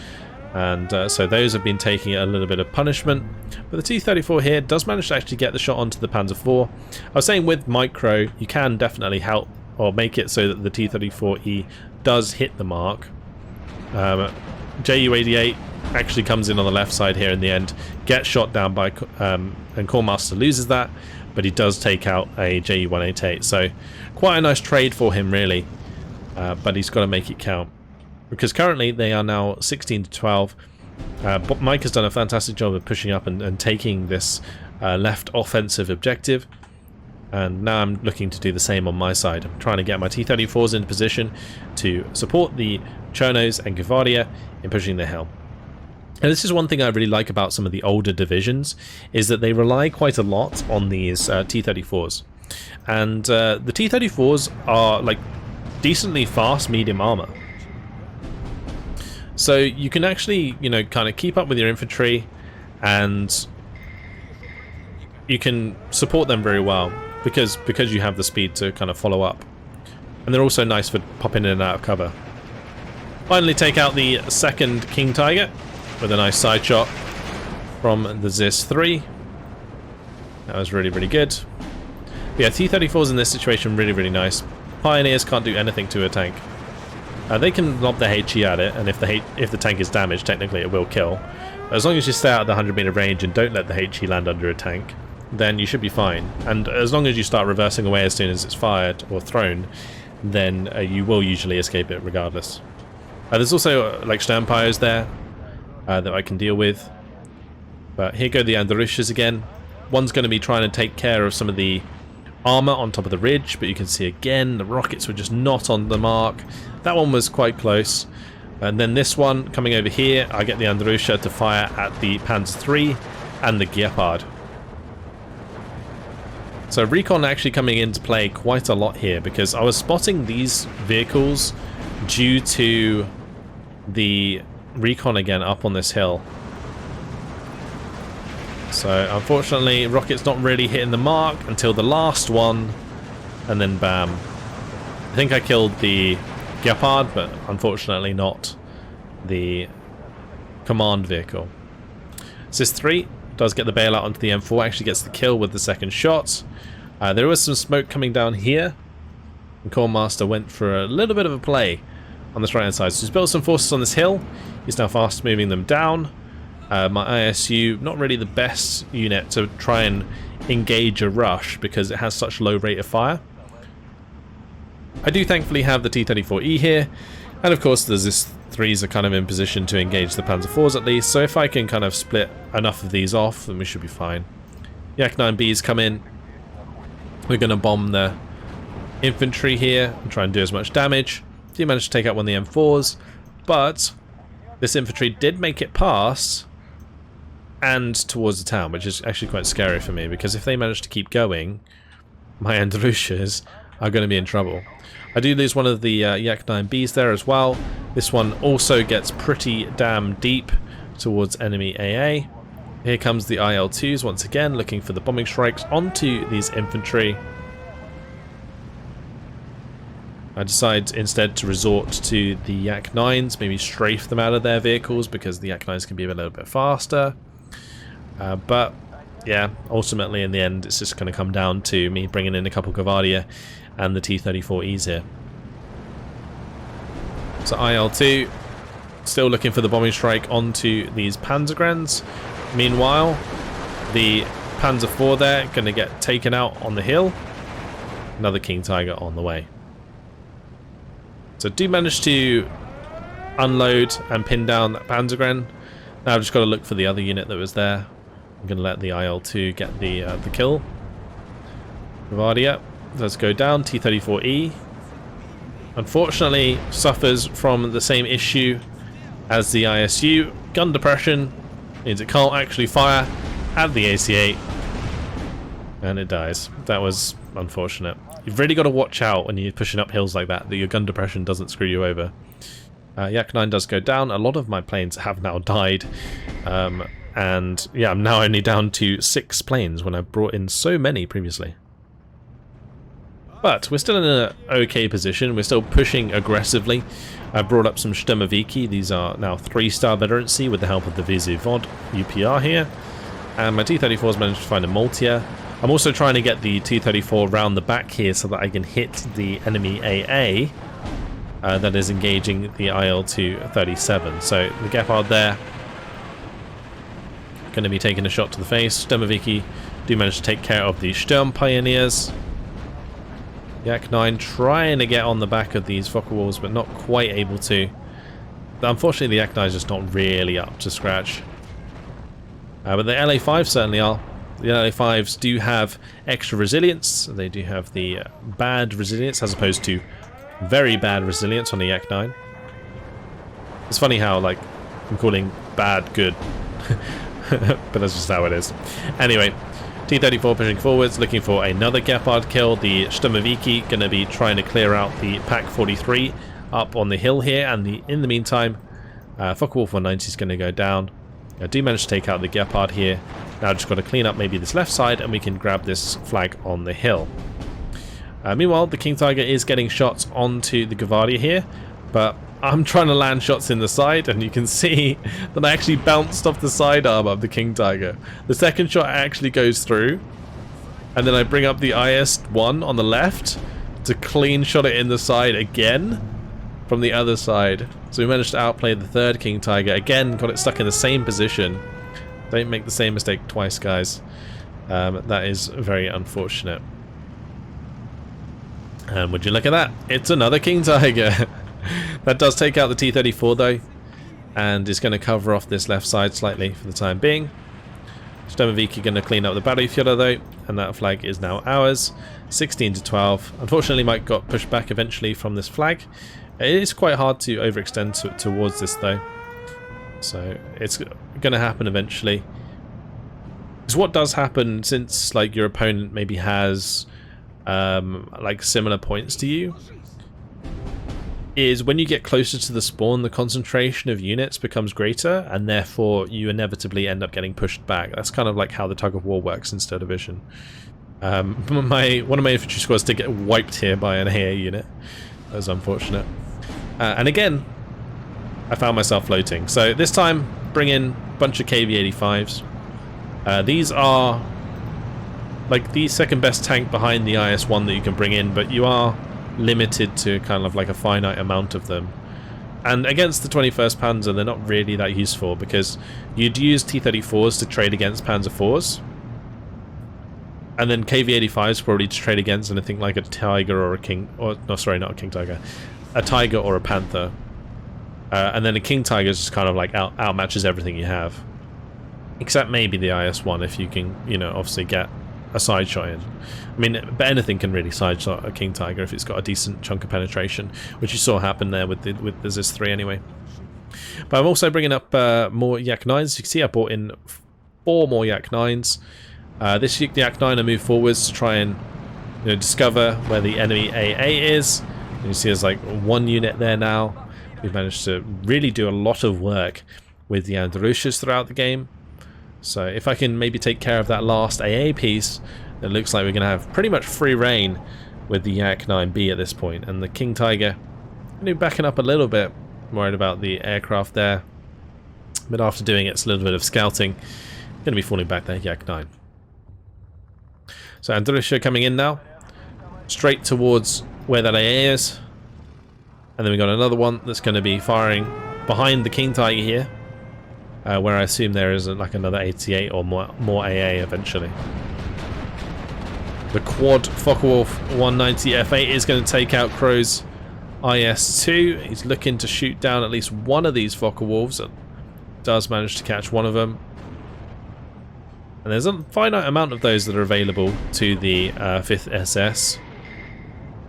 and so those have been taking a little bit of punishment. But the T-34 here does manage to actually get the shot onto the Panzer IV. I was saying with micro you can definitely help or make it so that the T-34E does hit the mark. Ju-88 actually comes in on the left side here in the end, gets shot down by and Corpsmaster loses that, but he does take out a Ju-188, so quite a nice trade for him really, but he's got to make it count because currently they are now 16 to 12. Mike has done a fantastic job of pushing up and taking this left offensive objective, and now I'm looking to do the same on my side. I'm trying to get my T-34s into position to support the Chernos and Gvardia in pushing the hill. And this is one thing I really like about some of the older divisions, is that they rely quite a lot on these T-34s. And the T-34s are like decently fast medium armor. So you can actually, you know, kind of keep up with your infantry and you can support them very well because you have the speed to kind of follow up. And they're also nice for popping in and out of cover. Finally take out the second King Tiger with a nice side shot from the ZIS-3. That was really, really good. But yeah, T-34s in this situation really, really nice. Pioneers can't do anything to a tank. They can lob the HE at it, and if the tank is damaged, technically it will kill. But as long as you stay out of the 100-meter range and don't let the HE land under a tank, then you should be fine. And as long as you start reversing away as soon as it's fired or thrown, then you will usually escape it regardless. There's also like Sternpires there that I can deal with. But here go the Andrushes again. One's going to be trying to take care of some of the armor on top of the ridge, but you can see again the rockets were just not on the mark. That one was quite close. And then this one coming over here, I get the Andrusha to fire at the Panzer III and the Gepard. So recon actually coming into play quite a lot here, because I was spotting these vehicles due to the recon again up on this hill. So unfortunately rocket's not really hitting the mark until the last one, and then bam. I think I killed the Gepard, but unfortunately not the command vehicle. ZIS-3 does get the bailout onto the M4, actually gets the kill with the second shot. There was some smoke coming down here, and Corpsmaster went for a little bit of a play on this right hand side. So he's built some forces on this hill, he's now fast moving them down. My ISU, not really the best unit to try and engage a rush because it has such low rate of fire. I do thankfully have the T-34E here, and of course the ZIS-3s are kind of in position to engage the Panzer IVs at least, so if I can kind of split enough of these off, then we should be fine. Yak-9Bs come in, we're going to bomb the infantry here and try and do as much damage. Do manage to take out one of the M4s, but this infantry did make it past and towards the town, which is actually quite scary for me, because if they manage to keep going, my Andrushas are going to be in trouble. I do lose one of the Yak-9Bs there as well. This one also gets pretty damn deep towards enemy AA. Here comes the IL-2s once again, looking for the bombing strikes onto these infantry. I decide instead to resort to the Yak-9s, maybe strafe them out of their vehicles, because the Yak-9s can be a little bit faster. But yeah, ultimately in the end it's just going to come down to me bringing in a couple Gvardia and the T-34Es here. So IL-2 still looking for the bombing strike onto these Panzergrens. Meanwhile, the Panzer IV there going to get taken out on the hill. Another King Tiger on the way. So do manage to unload and pin down that Panzergren. Now I've just got to look for the other unit that was there. I'm going to let the IL-2 get the kill. Gvardia does go down. T-34E unfortunately suffers from the same issue as the ISU. Gun depression means it can't actually fire at the AC-8, and it dies. That was unfortunate. You've really got to watch out when you're pushing up hills like that your gun depression doesn't screw you over. Yak 9 does go down. A lot of my planes have now died. And yeah, I'm now only down to 6 planes when I brought in so many previously. But we're still in an okay position. We're still pushing aggressively. I brought up some Sturmoviki. These are now 3-star veterancy with the help of the VZ-VOD UPR here. And my T-34 has managed to find a Multia. I'm also trying to get the T-34 round the back here so that I can hit the enemy AA that is engaging the IL-237. So the Gepard there going to be taking a shot to the face. Sturmoviki do manage to take care of the Sturm Pioneers. Yak 9 trying to get on the back of these Fokker walls, but not quite able to. But unfortunately, the Yak 9 is just not really up to scratch. But the LA5 certainly are. The LA5s do have extra resilience. They do have the bad resilience as opposed to very bad resilience on the Yak 9. It's funny how, like, I'm calling bad good. But that's just how it is. Anyway, T-34 pushing forwards, looking for another Gepard kill. The Sturmoviki going to be trying to clear out the Pak 43 up on the hill here, and in the meantime, Focke-Wulf 190 is going to go down. I do manage to take out the Gepard here. Now just got to clean up maybe this left side, and we can grab this flag on the hill. Meanwhile, the King Tiger is getting shots onto the Gavardia here, but I'm trying to land shots in the side, and you can see that I actually bounced off the sidearm of the King Tiger. The second shot actually goes through, and then I bring up the IS-1 on the left to clean shot it in the side again from the other side. So we managed to outplay the third King Tiger. Again, got it stuck in the same position. Don't make the same mistake twice, guys. That is very unfortunate. And would you look at that? It's another King Tiger. That does take out the T-34 though, and is going to cover off this left side slightly for the time being. Sturmoviki going to clean up the Battlegroup though, and that flag is now ours. 16 to 12. Unfortunately, Mike got pushed back eventually from this flag. It is quite hard to overextend towards this though, so it's going to happen eventually. Because what does happen, since like your opponent maybe has like similar points to you, is when you get closer to the spawn, the concentration of units becomes greater, and therefore you inevitably end up getting pushed back. That's kind of like how the tug of war works in Star Division. One of my infantry squads did get wiped here by an AA unit. That was unfortunate. And again, I found myself floating. So this time, bring in a bunch of KV-85s. These are like the second best tank behind the IS-1 that you can bring in, but you are limited to kind of like a finite amount of them. And against the 21st Panzer, they're not really that useful, because you'd use T-34s to trade against Panzer IVs, and then KV-85s probably to trade against anything like a Tiger or a King, or no, sorry, not a King Tiger, a Tiger or a Panther. And then a King Tiger just kind of like outmatches everything you have, except maybe the IS-1 if you can, you know, obviously get a side shot in. I mean, but anything can really side shot a King Tiger if it's got a decent chunk of penetration, which you saw happen there with the ZIS-3 anyway. But I'm also bringing up more Yak 9s. You can see I brought in 4 more Yak 9s. This Yak 9 I move forwards to try and, you know, discover where the enemy AA is. And you see there's like 1 unit there now. We've managed to really do a lot of work with the Androshas throughout the game. So if I can maybe take care of that last AA piece, it looks like we're going to have pretty much free reign with the Yak 9B at this point. And the King Tiger, backing up a little bit, I'm worried about the aircraft there. But after doing its little bit of scouting, going to be falling back there, Yak 9. So Androsha coming in now, straight towards where that AA is. And then we got another one that's going to be firing behind the King Tiger here. Where I assume there is like another 88 or more AA eventually. The quad Focke-Wulf 190 F8 is going to take out Crow's IS-2. He's looking to shoot down at least one of these Focke-Wulfs. Does manage to catch one of them. And there's a finite amount of those that are available to the 5th SS.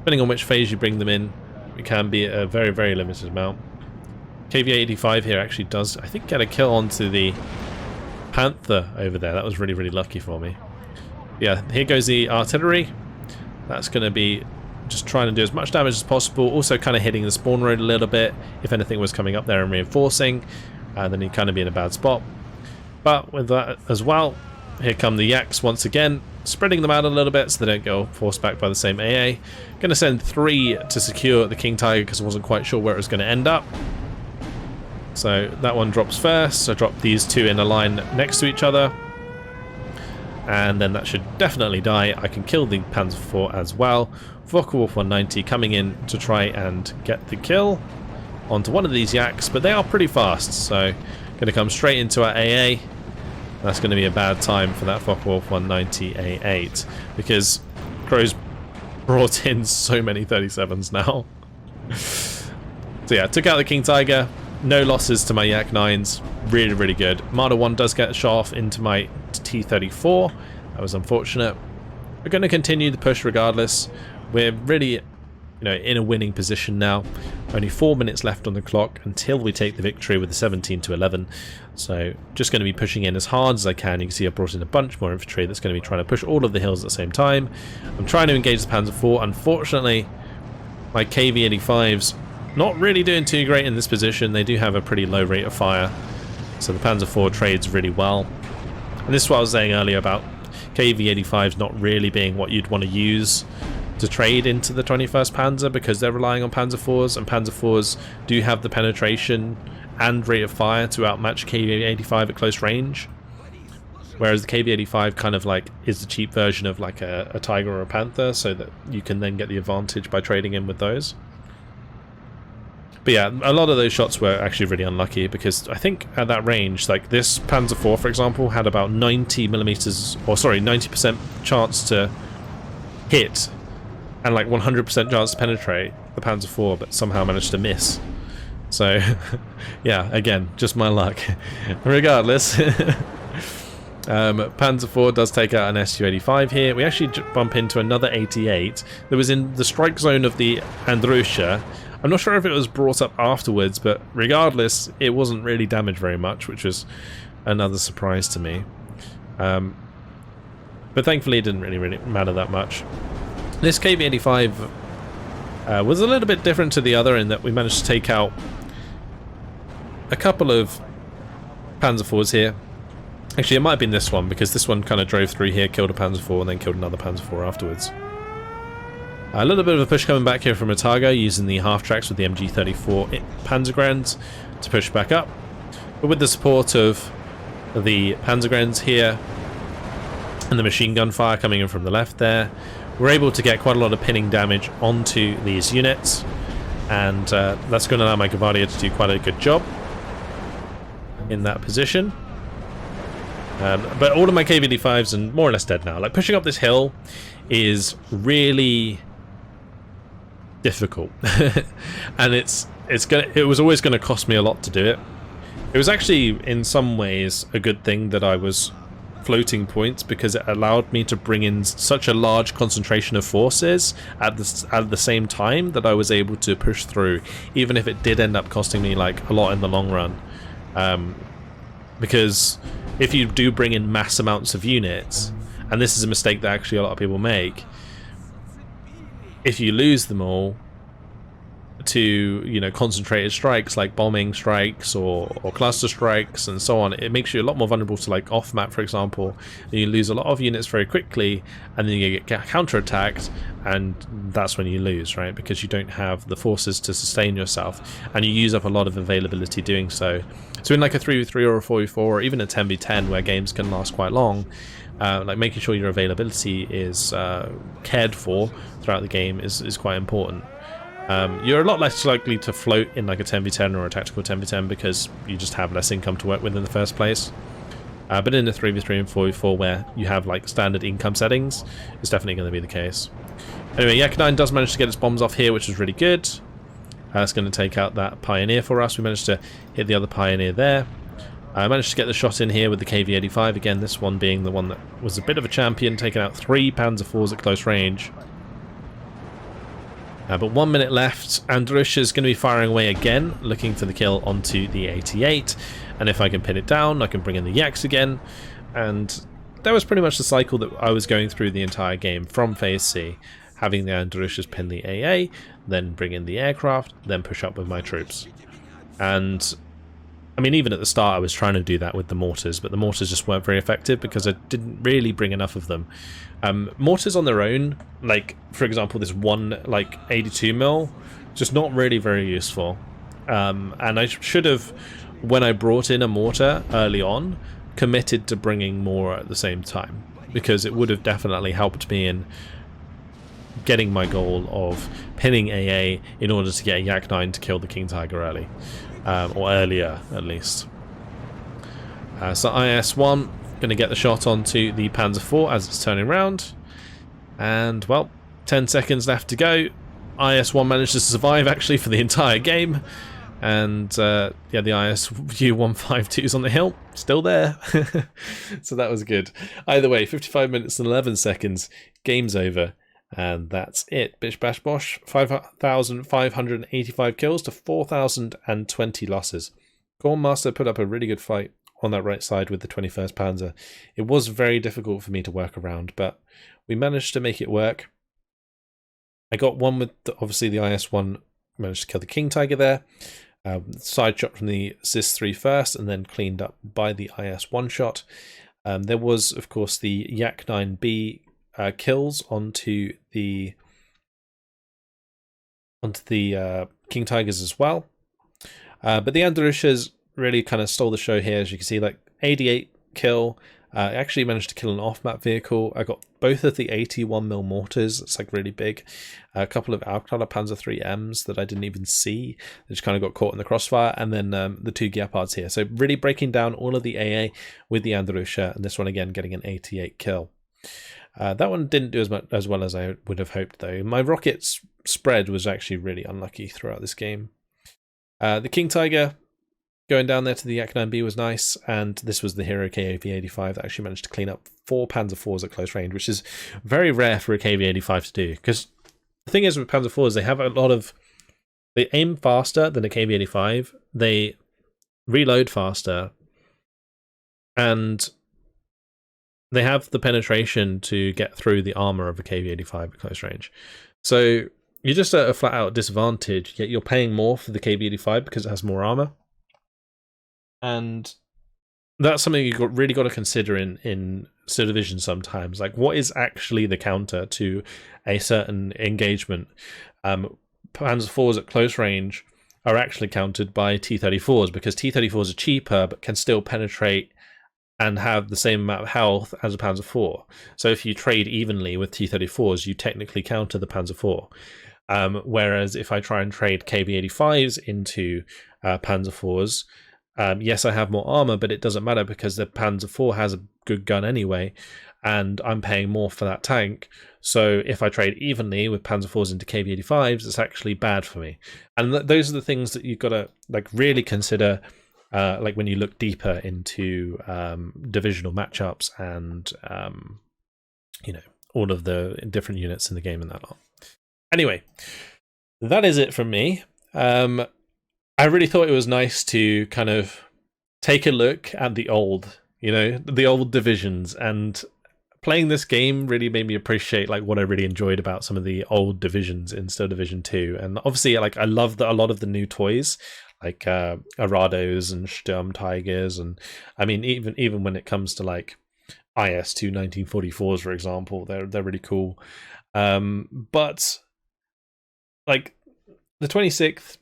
Depending on which phase you bring them in, it can be a very, very limited amount. KV-85 here actually does, I think, get a kill onto the Panther over there. That was really, really lucky for me. Yeah, here goes the artillery. That's going to be just trying to do as much damage as possible, also kind of hitting the spawn road a little bit if anything was coming up there and reinforcing, then you'd kind of be in a bad spot. But with that as well, here come the Yaks once again, spreading them out a little bit so they don't go forced back by the same AA. Going to send 3 to secure the King Tiger because I wasn't quite sure where it was going to end up. So that one drops first, so I drop these 2 in a line next to each other. And then that should definitely die. I can kill the Panzer IV as well. Focke-Wulf 190 coming in to try and get the kill onto one of these Yaks, but they are pretty fast, so going to come straight into our AA. That's going to be a bad time for that Focke-Wulf 190 A8 because Crow's brought in so many 37s now. So yeah, took out the King Tiger. No losses to my Yak 9s. Really, really good. Marder 1 does get shot off into my T-34. That was unfortunate. We're going to continue the push regardless. We're really, in a winning position now. Only 4 minutes left on the clock until we take the victory with the 17-11. So just going to be pushing in as hard as I can. You can see I brought in a bunch more infantry that's going to be trying to push all of the hills at the same time. I'm trying to engage the Panzer IV. Unfortunately, my KV-85s not really doing too great in this position. They do have a pretty low rate of fire, so the Panzer IV trades really well. And this is what I was saying earlier about KV-85s not really being what you'd want to use to trade into the 21st Panzer because they're relying on Panzer IVs, and Panzer IVs do have the penetration and rate of fire to outmatch KV-85 at close range. Whereas the KV-85 kind of like is the cheap version of like a Tiger or a Panther, so that you can then get the advantage by trading in with those. But yeah, a lot of those shots were actually really unlucky because I think at that range, like this Panzer IV, for example, had about 90% chance to hit and like 100% chance to penetrate the Panzer IV, but somehow managed to miss. So, yeah, again, just my luck. Regardless, Panzer IV does take out an Su-85 here. We actually bump into another 88 that was in the strike zone of the Andrusha. I'm not sure if it was brought up afterwards, but regardless, it wasn't really damaged very much, which was another surprise to me. But thankfully, it didn't really matter that much. This KV-85 was a little bit different to the other in that we managed to take out a couple of Panzer IVs here. Actually, it might have been this one, because this one kind of drove through here, killed a Panzer IV, and then killed another Panzer IV afterwards. A little bit of a push coming back here from Otago, using the half-tracks with the MG34 Panzergrenz to push back up. But with the support of the Panzergrenz here, and the machine gun fire coming in from the left there, we're able to get quite a lot of pinning damage onto these units, and that's going to allow my Gvardiya to do quite a good job in that position. But all of my KV-85s are more or less dead now. Like, pushing up this hill is really difficult, and it was always going to cost me a lot to do it. It was actually in some ways a good thing that I was floating points, because it allowed me to bring in such a large concentration of forces at the same time that I was able to push through, even if it did end up costing me like a lot in the long run. Because if you do bring in mass amounts of units, and this is a mistake that actually a lot of people make, if you lose them all to concentrated strikes like bombing strikes or cluster strikes and so on, it makes you a lot more vulnerable to like off map, for example, and you lose a lot of units very quickly, and then you get counterattacked, and that's when you lose, right? Because you don't have the forces to sustain yourself, and you use up a lot of availability doing so. So in like a 3v3 or a 4v4 or even a 10v10 where games can last quite long, like making sure your availability is cared for throughout the game is quite important. You're a lot less likely to float in like a 10v10 or a tactical 10v10 because you just have less income to work with in the first place. But in the 3v3 and 4v4 where you have like standard income settings, it's definitely going to be the case. Anyway, Yak 9 does manage to get its bombs off here, which is really good. It's going to take out that Pioneer for us. We managed to hit the other Pioneer there. I managed to get the shot in here with the KV-85, again this one being the one that was a bit of a champion, taking out 3 Panzer IVs at close range. But 1 minute left. Andrusha is going to be firing away again, looking for the kill onto the 88, and if I can pin it down I can bring in the Yaks again, and that was pretty much the cycle that I was going through the entire game from Phase C. having the Andalusians pin the AA, then bring in the aircraft, then push up with my troops. And I mean, even at the start I was trying to do that with the mortars, but the mortars just weren't very effective because I didn't really bring enough of them. Mortars on their own, like for example this one like 82 mil, just not really very useful. And I should have, when I brought in a mortar early on, committed to bringing more at the same time, because it would have definitely helped me in getting my goal of pinning AA in order to get a Yak 9 to kill the King Tiger early, or earlier at least. So IS-1 going to get the shot onto the Panzer IV as it's turning around, and well, 10 seconds left to go. IS-1 managed to survive actually for the entire game, and yeah, the IS-U-152's on the hill, still there. So that was good. Either way, 55 minutes and 11 seconds, game's over, and that's it. Bish bash bosh, 5,585 kills to 4,020 losses. Gormmaster put up a really good fight on that right side with the 21st Panzer. It was very difficult for me to work around, but we managed to make it work. I got one with obviously the IS-1, managed to kill the King Tiger there. Side shot from the ZIS-3 first, and then cleaned up by the IS-1 shot. There was, of course, the Yak 9B kills onto the King Tigers as well. But the Andalusians really kind of stole the show here, as you can see, like 88 kill. I actually managed to kill an off-map vehicle. I got both of the 81mm mortars. It's like really big. A couple of Alcala Panzer 3Ms that I didn't even see. They just kind of got caught in the crossfire. And then the two Gepards here. So really breaking down all of the AA with the Andalusia. And this one again getting an 88 kill. That one didn't do as well as I would have hoped though. My rockets spread was actually really unlucky throughout this game. The King Tiger going down there to the Yak 9B was nice, and this was the Hero KV-85 that actually managed to clean up 4 Panzer IVs at close range, which is very rare for a KV-85 to do, because the thing is with Panzer IVs, they have a lot of... They aim faster than a KV-85, they reload faster, and they have the penetration to get through the armor of a KV-85 at close range. So you're just at a flat-out disadvantage, yet you're paying more for the KV-85 because it has more armor. And that's something you've really got to consider in Steel Division sometimes. Like, what is actually the counter to a certain engagement? Panzer IVs at close range are actually countered by T-34s, because T-34s are cheaper but can still penetrate and have the same amount of health as a Panzer IV. So if you trade evenly with T-34s, you technically counter the Panzer IV. Whereas if I try and trade KV-85s into Panzer IVs, yes, I have more armor, but it doesn't matter because the Panzer IV has a good gun anyway, and I'm paying more for that tank. So if I trade evenly with Panzer IVs into KV-85s, it's actually bad for me. And those are the things that you've got to like really consider, like when you look deeper into divisional matchups and you know, all of the different units in the game and that lot. Anyway, that is it from me. I really thought it was nice to kind of take a look at the old, you know, the old divisions, and playing this game really made me appreciate like what I really enjoyed about some of the old divisions in Steel Division 2. And obviously, like, I love a lot of the new toys, like Arados and Sturm Tigers, and I mean even when it comes to like IS-2 1944s, for example, they're really cool. But like the 26th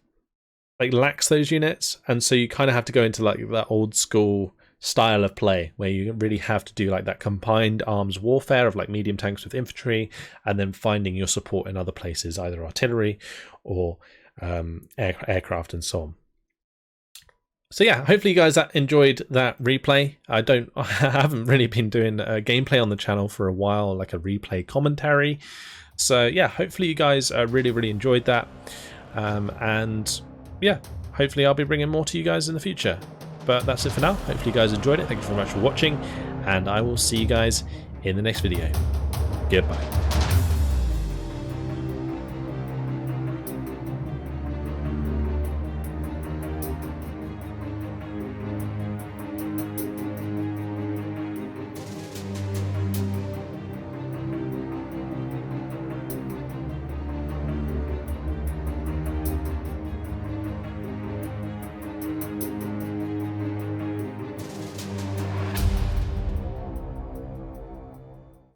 like lacks those units, and so you kind of have to go into like that old school style of play where you really have to do like that combined arms warfare of like medium tanks with infantry, and then finding your support in other places, either artillery or aircraft and so on. So yeah, hopefully you guys enjoyed that replay. I haven't really been doing a gameplay on the channel for a while, like a replay commentary. So yeah, hopefully you guys really enjoyed that, and yeah, hopefully I'll be bringing more to you guys in the future. But that's it for now. Hopefully you guys enjoyed it. Thank you very much for watching, and I will see you guys in the next video. Goodbye.